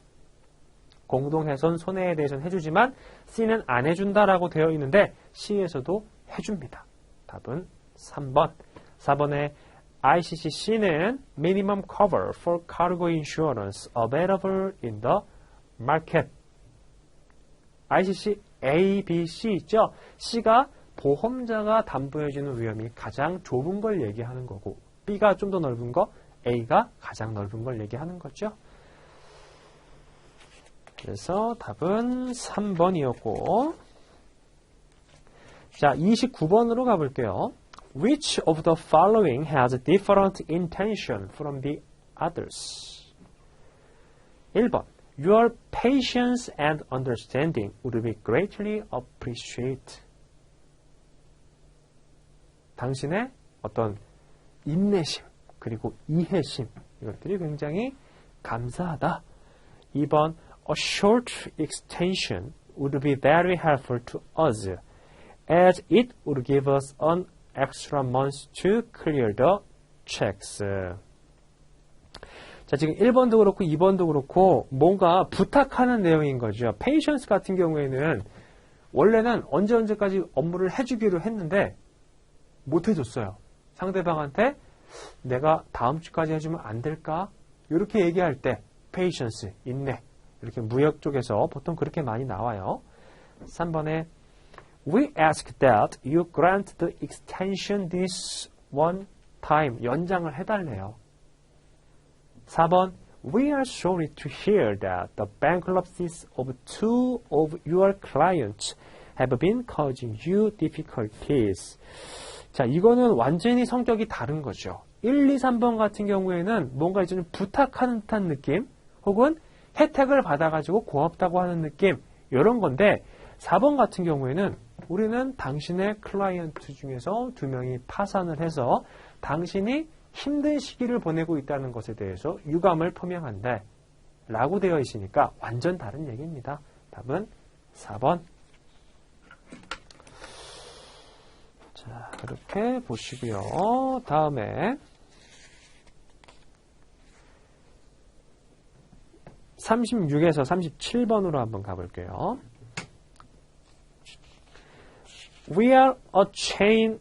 공동훼손 손해에 대해서는 해주지만 C는 안 해준다라고 되어 있는데 C에서도 해줍니다. 답은 3번. 4번에 ICC-C는 minimum cover for cargo insurance available in the market. ICC A, B, C 있죠? C가 보험자가 담보해주는 위험이 가장 좁은 걸 얘기하는 거고 B가 좀 더 넓은 거, A가 가장 넓은 걸 얘기하는 거죠. 그래서 답은 3번이었고 자, 29번으로 가볼게요. Which of the following has different intention from the others? 1번 Your patience and understanding would be greatly appreciated. 당신의 어떤 인내심 그리고 이해심 이것들이 굉장히 감사하다. 2번 A short extension would be very helpful to us as it would give us an extra month to clear the checks. 자, 지금 1번도 그렇고 2번도 그렇고 뭔가 부탁하는 내용인 거죠. patience 같은 경우에는 원래는 언제까지 업무를 해주기로 했는데 못 해줬어요. 상대방한테 내가 다음 주까지 해주면 안 될까? 이렇게 얘기할 때 patience, 인내. 이렇게 무역 쪽에서 보통 그렇게 많이 나와요. 3번에 We ask that you grant the extension this one time. 연장을 해달래요. 4번 We are sorry to hear that the bankruptcies of two of your clients have been causing you difficulties. 자, 이거는 완전히 성격이 다른 거죠. 1, 2, 3번 같은 경우에는 뭔가 이제 좀 부탁하는 듯한 느낌 혹은 혜택을 받아가지고 고맙다고 하는 느낌 이런 건데 4번 같은 경우에는 우리는 당신의 클라이언트 중에서 2명이 파산을 해서 당신이 힘든 시기를 보내고 있다는 것에 대해서 유감을 표명한다 라고 되어 있으니까 완전 다른 얘기입니다. 답은 4번. 자, 그렇게 보시고요. 다음에 36에서 37번으로 한번 가볼게요. We are a chain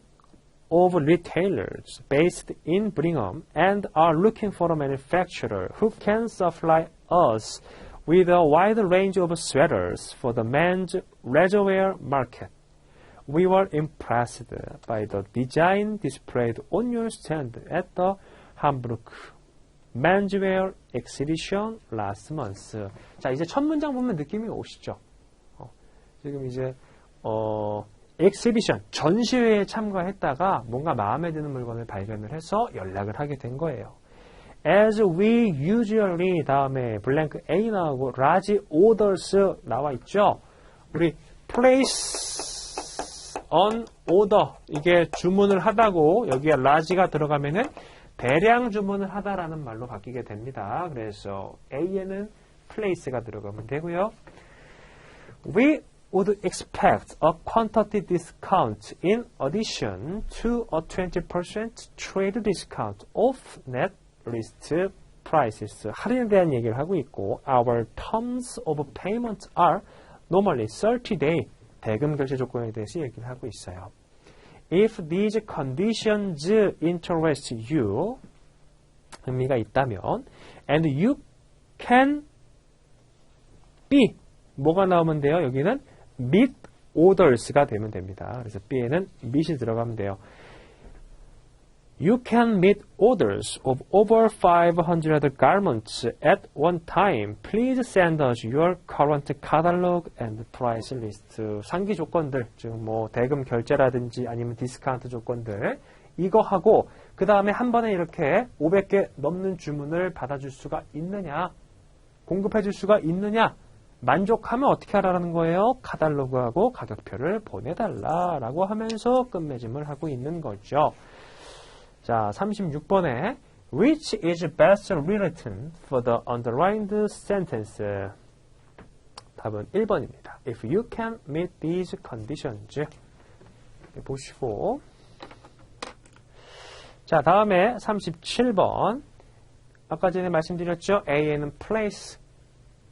of retailers based in Brigham and are looking for a manufacturer who can supply us with a wide range of sweaters for the men's leisurewear market. We were impressed by the design displayed on your stand at the Hamburg menswear exhibition last month. 자, 이제 첫 문장 보면 느낌이 오시죠? 지금 이제 엑시비션, 전시회에 참가했다가 뭔가 마음에 드는 물건을 발견을 해서 연락을 하게 된 거예요. As we usually 다음에 블랭크 A 나오고 large orders 나와 있죠. 우리 place on order 이게 주문을 하다고 여기에 large가 들어가면은 대량 주문을 하다라는 말로 바뀌게 됩니다. 그래서 A에는 place가 들어가면 되고요. We would expect a quantity discount in addition to a 20% trade discount off net list prices. 할인에 대한 얘기를 하고 있고 Our terms of payment are normally 30-day. 대금 결제 조건에 대해서 얘기를 하고 있어요. If these conditions interest you, 의미가 있다면, and you can be, 뭐가 나오면 돼요? 여기는 meet orders가 되면 됩니다. 그래서 B에는 meet이 들어가면 돼요. You can meet orders of over 500 garments at one time. Please send us your current catalog and price list. 상기 조건들, 즉 뭐 대금 결제라든지 아니면 디스카운트 조건들 이거 하고 그 다음에 한 번에 이렇게 500개 넘는 주문을 받아줄 수가 있느냐, 공급해줄 수가 있느냐, 만족하면 어떻게 하라는 거예요? 카탈로그하고 가격표를 보내달라라고 하면서 끝맺음을 하고 있는 거죠. 자, 36번에 Which is best rewritten for the underlined sentence? 답은 1번입니다. If you can meet these conditions. 보시고 자, 다음에 37번 아까 전에 말씀드렸죠? A에는 place,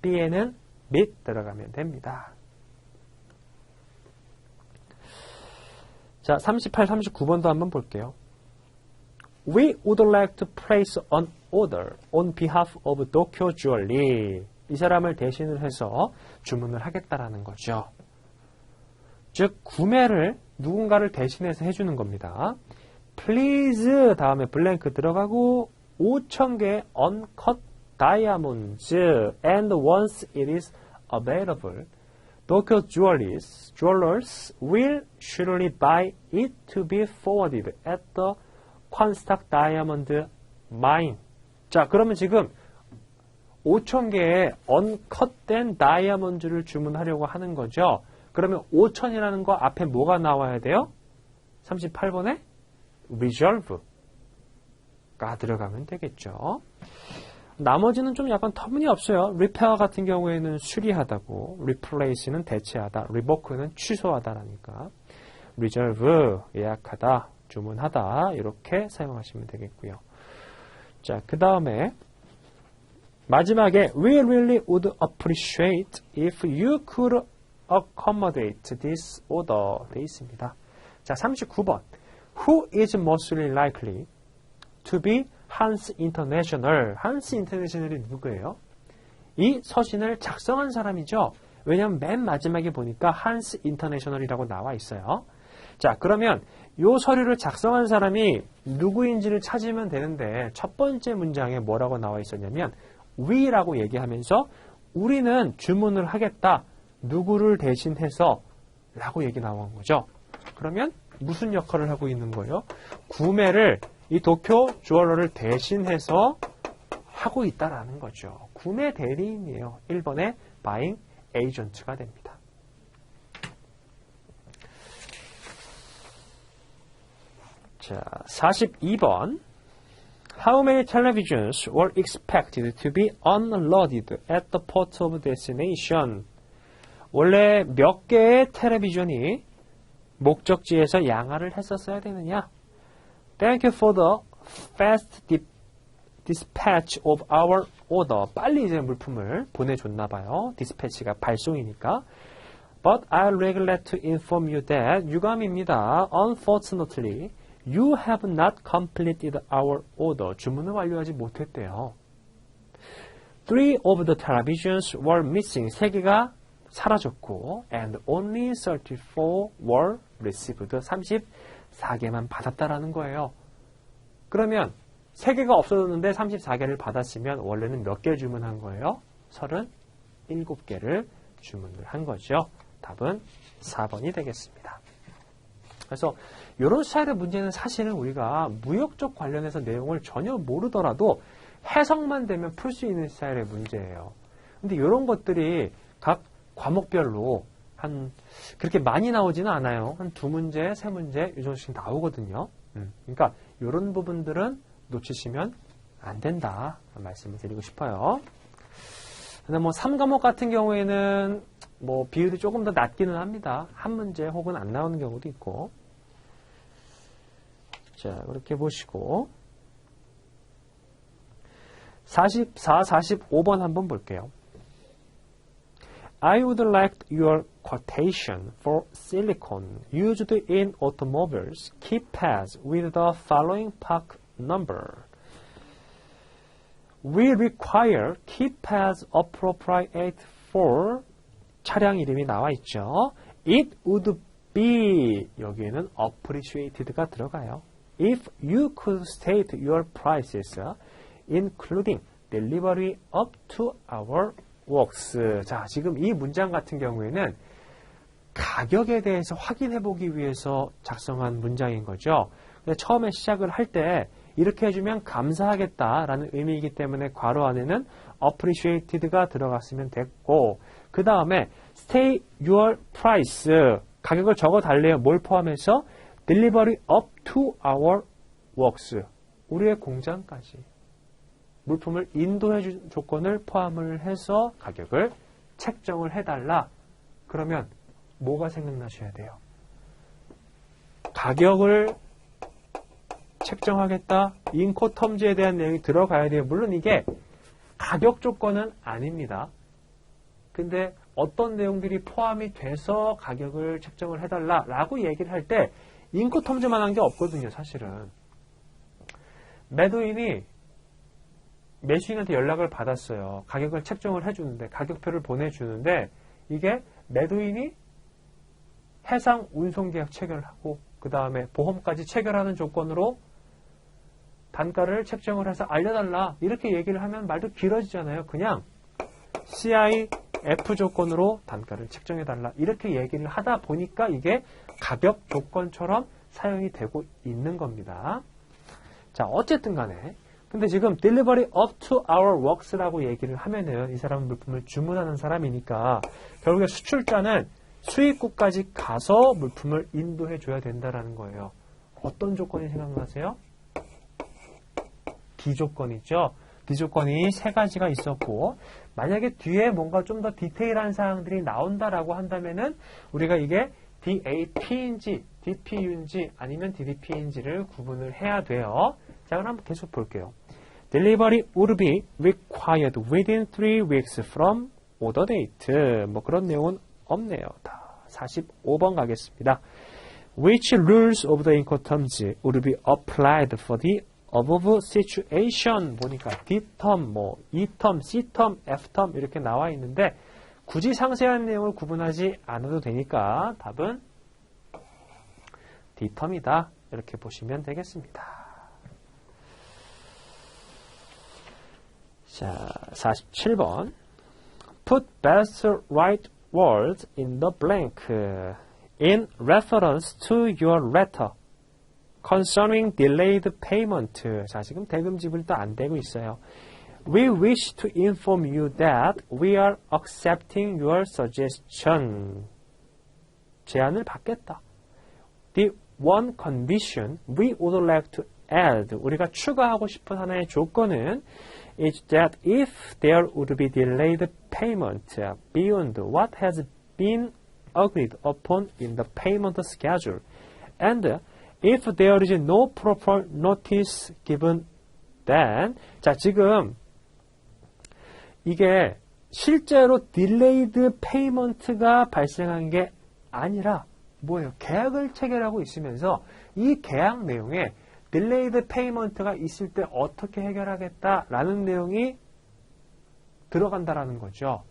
B에는 meet 들어가면 됩니다. 자, 38, 39번도 한번 볼게요. We would like to place an order on behalf of Tokyo Jewelry. 이 사람을 대신을 해서 주문을 하겠다라는 거죠. 즉, 구매를 누군가를 대신해서 해주는 겁니다. Please 다음에 블랭크 들어가고 5,000개 uncut diamonds and once it is available, Tokyo Jewelers will surely buy it to be forwarded at the Quanstock Diamond Mine. 자, 그러면 지금 5,000개의 언컷된 다이아몬드를 주문하려고 하는 거죠. 그러면 5,000이라는 거 앞에 뭐가 나와야 돼요? 38번에 reserve가 들어가면 되겠죠. 나머지는 좀 약간 터무니없어요. repair 같은 경우에는 수리하다고, replace는 대체하다, revoke는 취소하다라니까 reserve 예약하다, 주문하다 이렇게 사용하시면 되겠고요. 자, 그 다음에 마지막에 We really would appreciate if you could accommodate this order 돼 있습니다. 자, 39번 Who is mostly likely to be Hans International? Hans International이 누구예요? 이 서신을 작성한 사람이죠. 왜냐하면 맨 마지막에 보니까 Hans International이라고 나와 있어요. 자, 그러면 이 서류를 작성한 사람이 누구인지를 찾으면 되는데 첫 번째 문장에 뭐라고 나와 있었냐면 we라고 얘기하면서 우리는 주문을 하겠다. 누구를 대신해서 라고 얘기 나온 거죠. 그러면 무슨 역할을 하고 있는 거예요? 구매를 이 도쿄 주얼러를 대신해서 하고 있다라는 거죠. 구매 대리인이에요. 1번의 buying agent가 됩니다. 자, 42번. How many televisions were expected to be unloaded at the port of destination? 원래 몇 개의 텔레비전이 목적지에서 양화를 했었어야 되느냐? Thank you for the fast dispatch of our order. 빨리 이제 물품을 보내줬나 봐요. dispatch가 발송이니까. But I'll regret to inform you that 유감입니다. Unfortunately, you have not completed our order. 주문을 완료하지 못했대요. 3 of the televisions were missing. 3개가 사라졌고 and only 34 were received. 34개만 받았다라는 거예요. 그러면 3개가 없어졌는데 34개를 받았으면 원래는 몇 개 주문한 거예요? 37개를 주문을 한 거죠. 답은 4번이 되겠습니다. 그래서 이런 스타일의 문제는 사실은 우리가 무역적 관련해서 내용을 전혀 모르더라도 해석만 되면 풀 수 있는 스타일의 문제예요. 근데 이런 것들이 각 과목별로 그렇게 많이 나오지는 않아요. 한 2문제, 3문제 이 정도씩 나오거든요. 그러니까 이런 부분들은 놓치시면 안 된다 말씀을 드리고 싶어요. 근데 뭐 3과목 같은 경우에는 뭐 비율이 조금 더 낮기는 합니다. 한 문제 혹은 안 나오는 경우도 있고. 자, 그렇게 보시고 44, 45번 한번 볼게요. I would like your quotation for silicone used in automobiles. Keypads with the following part number. We require keypads appropriate for 차량 이름이 나와 있죠. It would be 여기에는 appreciated가 들어가요. If you could state your prices, including delivery up to our works. 자, 지금 이 문장 같은 경우에는 가격에 대해서 확인해 보기 위해서 작성한 문장인 거죠. 근데 처음에 시작을 할 때 이렇게 해주면 감사하겠다라는 의미이기 때문에 괄호 안에는 appreciated가 들어갔으면 됐고 그 다음에 state your price 가격을 적어달래요. 뭘 포함해서? delivery up to our works 우리의 공장까지 물품을 인도해 준 조건을 포함을 해서 가격을 책정을 해달라. 그러면 뭐가 생각나셔야 돼요? 가격을 책정하겠다. 인코텀즈에 대한 내용이 들어가야 돼요. 물론 이게 가격 조건은 아닙니다. 근데 어떤 내용들이 포함이 돼서 가격을 책정을 해달라 라고 얘기를 할 때 인코텀즈만 한 게 없거든요. 사실은. 매도인이 매수인한테 연락을 받았어요. 가격을 책정을 해주는데 가격표를 보내주는데 이게 매도인이 해상 운송계약 체결을 하고 그 다음에 보험까지 체결하는 조건으로 단가를 책정을 해서 알려달라 이렇게 얘기를 하면 말도 길어지잖아요. 그냥 CIF 조건으로 단가를 책정해달라 이렇게 얘기를 하다 보니까 이게 가격 조건처럼 사용이 되고 있는 겁니다. 자, 어쨌든 간에 근데 지금 delivery up to our works라고 얘기를 하면은 이 사람은 물품을 주문하는 사람이니까 결국에 수출자는 수입국까지 가서 물품을 인도해 줘야 된다라는 거예요. 어떤 조건이 생각나세요? D 조건이죠. D 조건이 3가지가 있었고 만약에 뒤에 뭔가 좀 더 디테일한 사항들이 나온다라고 한다면은 우리가 이게 DAP인지 DPU인지 아니면 DDP인지를 구분을 해야 돼요. 자, 그럼 한번 계속 볼게요. Delivery would be required within 3 weeks from order date. 뭐 그런 내용은 없네요. 다 45번 가겠습니다. Which rules of the Incoterms would be applied for the above situation? 보니까 Dterm, 뭐 Eterm, Cterm, Fterm 이렇게 나와 있는데 굳이 상세한 내용을 구분하지 않아도 되니까 답은 Dterm이다. 이렇게 보시면 되겠습니다. 자, 47번. Put best right words in the blank. In reference to your letter concerning delayed payment. 자, 지금 대금 지불도 안 되고 있어요. We wish to inform you that we are accepting your suggestion. 제안을 받겠다. The one condition we would like to add. 우리가 추가하고 싶은 하나의 조건은 is that if there would be delayed payment beyond what has been agreed upon in the payment schedule, and if there is no proper notice given, then 자 지금 이게 실제로 delayed payment가 발생한 게 아니라 뭐예요? 계약을 체결하고 있으면서 이 계약 내용에 delayed payment가 있을 때 어떻게 해결하겠다라는 내용이 들어간다라는 거죠.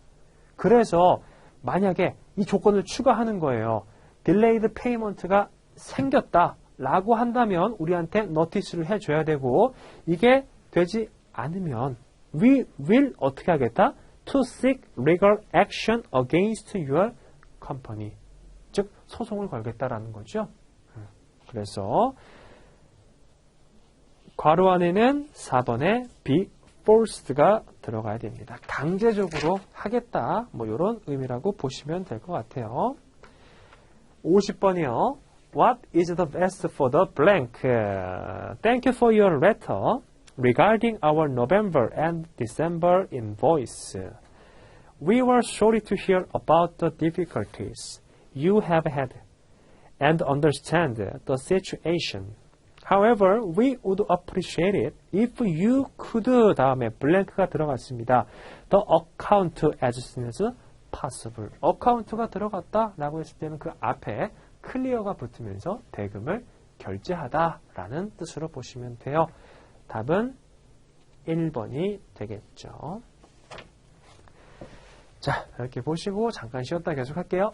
그래서 만약에 이 조건을 추가하는 거예요. delayed payment가 생겼다라고 한다면 우리한테 notice를 해줘야 되고 이게 되지 않으면 we will 어떻게 하겠다? to seek legal action against your company. 즉 소송을 걸겠다라는 거죠. 그래서 괄호 안에는 4번에 be forced가 들어가야 됩니다. 강제적으로 하겠다. 뭐 이런 의미라고 보시면 될 것 같아요. 50번이요. What is the best for the blank? Thank you for your letter regarding our November and December invoice. We were sorry to hear about the difficulties you have had and understand the situation. However, we would appreciate it if you could 다음에 blank가 들어갔습니다. The account as soon as possible. account가 들어갔다라고 했을 때는 그 앞에 clear가 붙으면서 대금을 결제하다라는 뜻으로 보시면 돼요. 답은 1번이 되겠죠. 자, 이렇게 보시고 잠깐 쉬었다 계속 할게요.